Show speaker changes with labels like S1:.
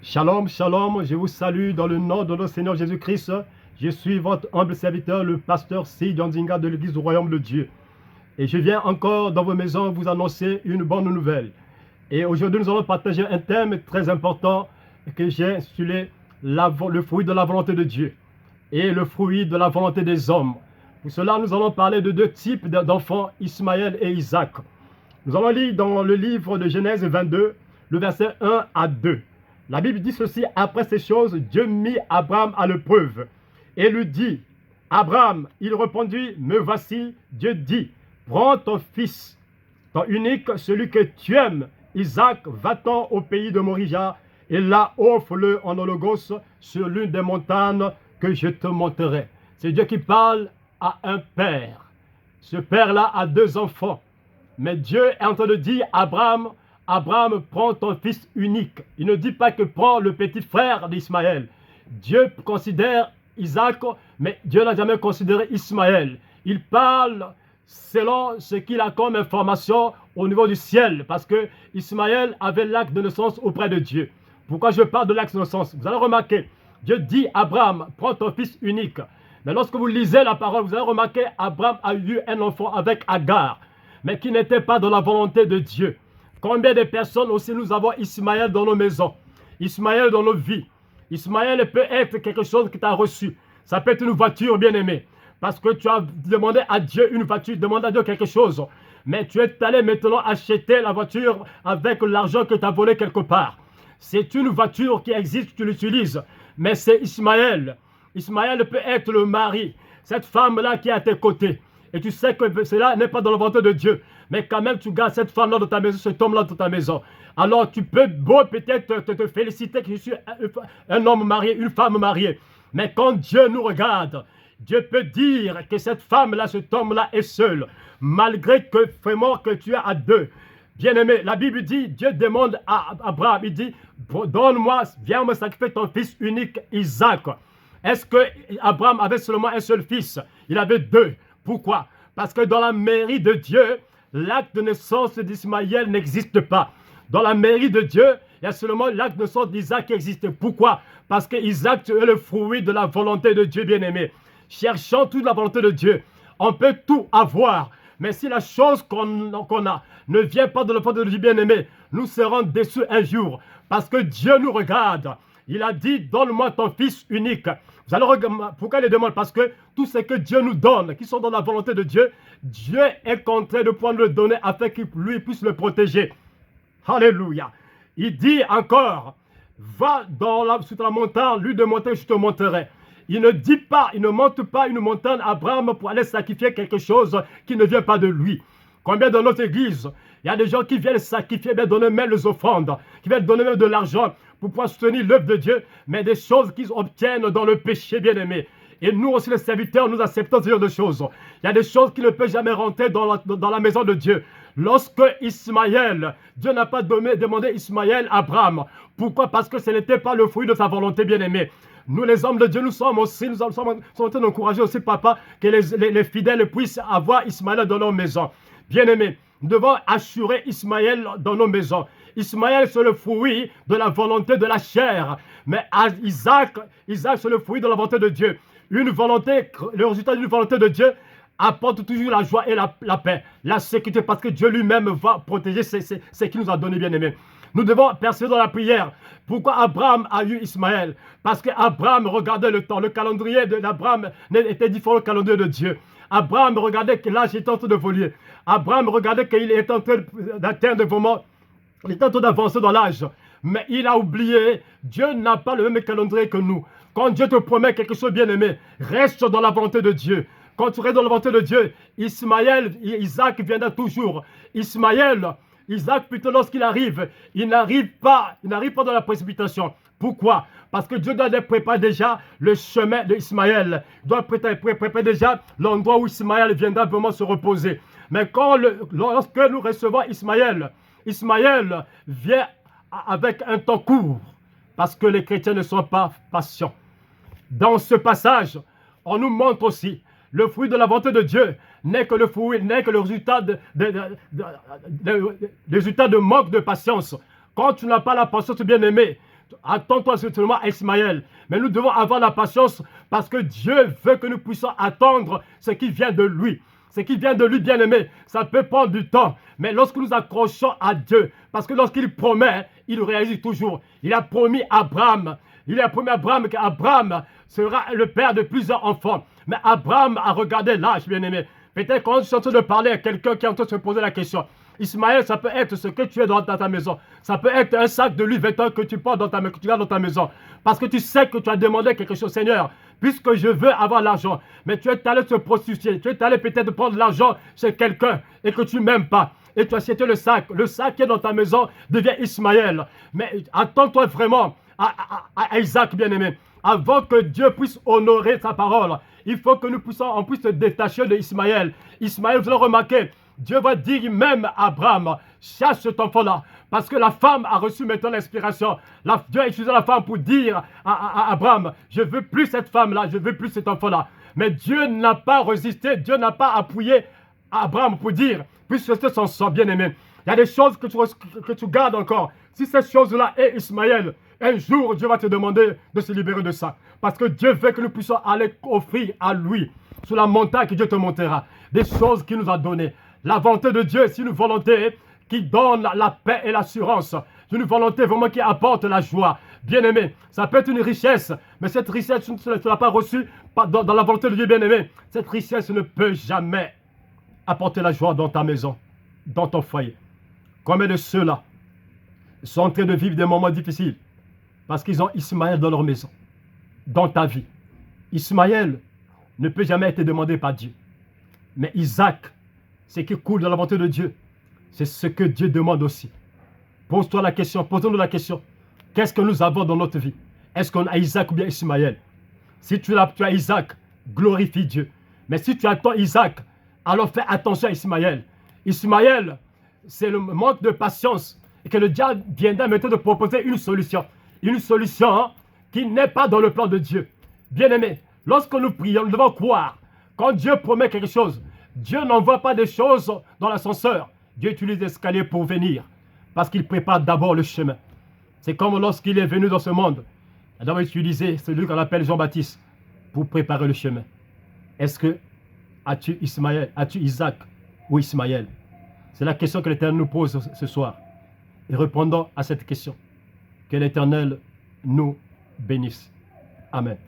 S1: Shalom, shalom, je vous salue dans le nom de notre Seigneur Jésus-Christ. Je suis votre humble serviteur, le pasteur C. Djandinga de l'Église du Royaume de Dieu. Et je viens encore dans vos maisons vous annoncer une bonne nouvelle. Et aujourd'hui, nous allons partager un thème très important que j'ai intitulé le fruit de la volonté de Dieu et le fruit de la volonté des hommes. Pour cela, nous allons parler de deux types d'enfants, Ismaël et Isaac. Nous allons lire dans le livre de Genèse 22, le verset 1 à 2. La Bible dit ceci: après ces choses, Dieu mit Abraham à l'épreuve et lui dit: Abraham, il répondit: me voici. Dieu dit: prends ton fils, ton unique, celui que tu aimes, Isaac, va-t'en au pays de Morija, et là offre-le en holocauste sur l'une des montagnes que je te montrerai. C'est Dieu qui parle à un père. Ce père-là a deux enfants. Mais Dieu est en train de dire: Abraham, prends ton fils unique. Il ne dit pas que prends le petit frère d'Ismaël. Dieu considère Isaac, mais Dieu n'a jamais considéré Ismaël. Il parle selon ce qu'il a comme information au niveau du ciel, parce que Ismaël avait l'acte de naissance auprès de Dieu. Pourquoi je parle de l'acte de naissance? Vous allez remarquer, Dieu dit: Abraham, prends ton fils unique. Mais lorsque vous lisez la parole, vous allez remarquer, Abraham a eu un enfant avec Agar, mais qui n'était pas dans la volonté de Dieu. Combien de personnes aussi nous avons Ismaël dans nos maisons, Ismaël dans nos vies? Ismaël peut être quelque chose que tu as reçu. Ça peut être une voiture, bien-aimée, parce que tu as demandé à Dieu une voiture, demandé à Dieu quelque chose. Mais tu es allé maintenant acheter la voiture avec l'argent que tu as volé quelque part. C'est une voiture qui existe, tu l'utilises, mais c'est Ismaël. Ismaël peut être le mari, cette femme-là qui est à tes côtés. Et tu sais que cela n'est pas dans la volonté de Dieu. Mais quand même, tu gardes cette femme-là dans ta maison, cet homme-là dans ta maison. Alors, tu peux peut-être te féliciter que je suis un homme marié, une femme mariée. Mais quand Dieu nous regarde, Dieu peut dire que cette femme-là, cet homme-là est seul. Malgré que vraiment que tu es à deux. Bien-aimé, la Bible dit, Dieu demande à Abraham, il dit: donne-moi, viens me sacrifier ton fils unique, Isaac. Est-ce que Abraham avait seulement un seul fils? Il avait deux. Pourquoi? Parce que dans la mairie de Dieu, l'acte de naissance d'Ismaël n'existe pas. Dans la mairie de Dieu, il y a seulement l'acte de naissance d'Isaac qui existe. Pourquoi? Parce que Isaac est le fruit de la volonté de Dieu, bien-aimé. Cherchons toute la volonté de Dieu. On peut tout avoir. Mais si la chose qu'on a ne vient pas de la volonté de Dieu, bien-aimé, nous serons déçus un jour. Parce que Dieu nous regarde. Il a dit: donne-moi ton fils unique. Vous allez regarder, pourquoi il demande? Parce que tout ce que Dieu nous donne, qui sont dans la volonté de Dieu, Dieu est contraint de pouvoir nous le donner afin qu'il lui puisse le protéger. Alléluia. Il dit encore: va sur la montagne, lui de montagne, je te montrerai. Il ne dit pas, il ne monte pas une montagne à Abraham pour aller sacrifier quelque chose qui ne vient pas de lui. Combien dans notre église, il y a des gens qui viennent sacrifier, bien donner même les offrandes, qui viennent donner même de l'argent pour pouvoir soutenir l'œuvre de Dieu, mais des choses qu'ils obtiennent dans le péché, bien-aimé. Et nous aussi, les serviteurs, nous acceptons ce genre de choses. Il y a des choses qui ne peuvent jamais rentrer dans la maison de Dieu. Lorsque Ismaël, Dieu n'a pas demandé Ismaël à Abraham. Pourquoi? Parce que ce n'était pas le fruit de sa volonté, bien-aimé. Nous, les hommes de Dieu, nous sommes en train d'encourager aussi, papa, que les fidèles puissent avoir Ismaël dans leur maison. Bien-aimés, nous devons assurer Ismaël dans nos maisons. Ismaël, c'est le fruit de la volonté de la chair. Mais Isaac, c'est le fruit de la volonté de Dieu. Une volonté, le résultat d'une volonté de Dieu apporte toujours la joie et la paix, la sécurité, parce que Dieu lui-même va protéger ce qu'il nous a donné, bien-aimés. Nous devons persévérer dans la prière. Pourquoi Abraham a eu Ismaël? Parce qu'Abraham regardait le temps. Le calendrier d'Abraham était différent du calendrier de Dieu. Abraham regardait que l'âge était en train de voler. Abraham regardait qu'il était en train d'atteindre vraiment, il était en train d'avancer dans l'âge. Mais il a oublié, Dieu n'a pas le même calendrier que nous. Quand Dieu te promet quelque chose, bien-aimé, reste dans la volonté de Dieu. Quand tu restes dans la volonté de Dieu, Isaac viendra toujours. Isaac, plutôt lorsqu'il arrive, il n'arrive pas dans la précipitation. Pourquoi? Parce que Dieu doit préparer déjà le chemin d'Ismaël. Il doit préparer déjà l'endroit où Ismaël viendra vraiment se reposer. Mais lorsque nous recevons Ismaël vient avec un temps court. Parce que les chrétiens ne sont pas patients. Dans ce passage, on nous montre aussi le fruit de la volonté de Dieu n'est que le résultat de manque de patience. Quand tu n'as pas la patience, bien-aimé, attends-toi seulement à Ismaël. Mais nous devons avoir la patience parce que Dieu veut que nous puissions attendre ce qui vient de lui. Ce qui vient de lui, bien-aimé, ça peut prendre du temps. Mais lorsque nous accrochons à Dieu, parce que lorsqu'il promet, il réalise toujours. Il a promis à Abraham, qu'Abraham sera le père de plusieurs enfants. Mais Abraham a regardé l'âge, bien-aimé. Peut-être quand je suis en train de parler à quelqu'un qui est en train de se poser la question, Ismaël, ça peut être ce que tu es dans ta maison. Ça peut être un sac de Louis Vuitton que tu portes que tu gardes dans ta maison. Parce que tu sais que tu as demandé quelque chose, Seigneur, puisque je veux avoir l'argent. Mais tu es allé te prostituer. Tu es allé peut-être prendre l'argent chez quelqu'un et que tu m'aimes pas. Et tu as acheté le sac. Le sac qui est dans ta maison devient Ismaël. Mais attends-toi vraiment à Isaac, bien-aimé. Avant que Dieu puisse honorer sa parole, il faut que on puisse se détacher de Ismaël. Ismaël, vous l'avez remarqué, Dieu va dire même à Abraham, chasse cet enfant-là. Parce que la femme a reçu maintenant l'inspiration. Dieu a utilisé la femme pour dire à Abraham, je ne veux plus cette femme-là, je ne veux plus cet enfant-là. Mais Dieu n'a pas résisté, Dieu n'a pas appuyé Abraham pour dire, puisque c'est son sang bien-aimé. Il y a des choses que tu gardes encore. Si cette chose-là est Ismaël, un jour Dieu va te demander de se libérer de ça. Parce que Dieu veut que nous puissions aller offrir à lui, sur la montagne que Dieu te montrera, des choses qu'il nous a données. La volonté de Dieu, c'est une volonté qui donne la paix et l'assurance. C'est une volonté vraiment qui apporte la joie. Bien-aimé, ça peut être une richesse, mais cette richesse, tu ne l'as pas reçue dans la volonté de Dieu, bien-aimé. Cette richesse ne peut jamais apporter la joie dans ta maison, dans ton foyer. Combien de ceux-là sont en train de vivre des moments difficiles parce qu'ils ont Ismaël dans leur maison, dans ta vie. Ismaël ne peut jamais être demandé par Dieu. Mais Isaac, ce qui coule dans la volonté de Dieu, c'est ce que Dieu demande aussi. Pose-toi la question, posons-nous la question. Qu'est-ce que nous avons dans notre vie? Est-ce qu'on a Isaac ou bien Ismaël? Si tu as Isaac, glorifie Dieu. Mais si tu attends Isaac, alors fais attention à Ismaël. Ismaël, c'est le manque de patience et que le diable viendra maintenant de proposer une solution. Une solution qui n'est pas dans le plan de Dieu. Bien-aimé, lorsque nous prions, nous devons croire. Quand Dieu promet quelque chose, Dieu n'envoie pas des choses dans l'ascenseur. Dieu utilise l'escalier pour venir. Parce qu'il prépare d'abord le chemin. C'est comme lorsqu'il est venu dans ce monde. Il a d'abord utilisé celui qu'on appelle Jean-Baptiste pour préparer le chemin. Est-ce que as-tu Isaac ou Ismaël? C'est la question que l'Éternel nous pose ce soir. Et répondons à cette question. Que l'Éternel nous bénisse. Amen.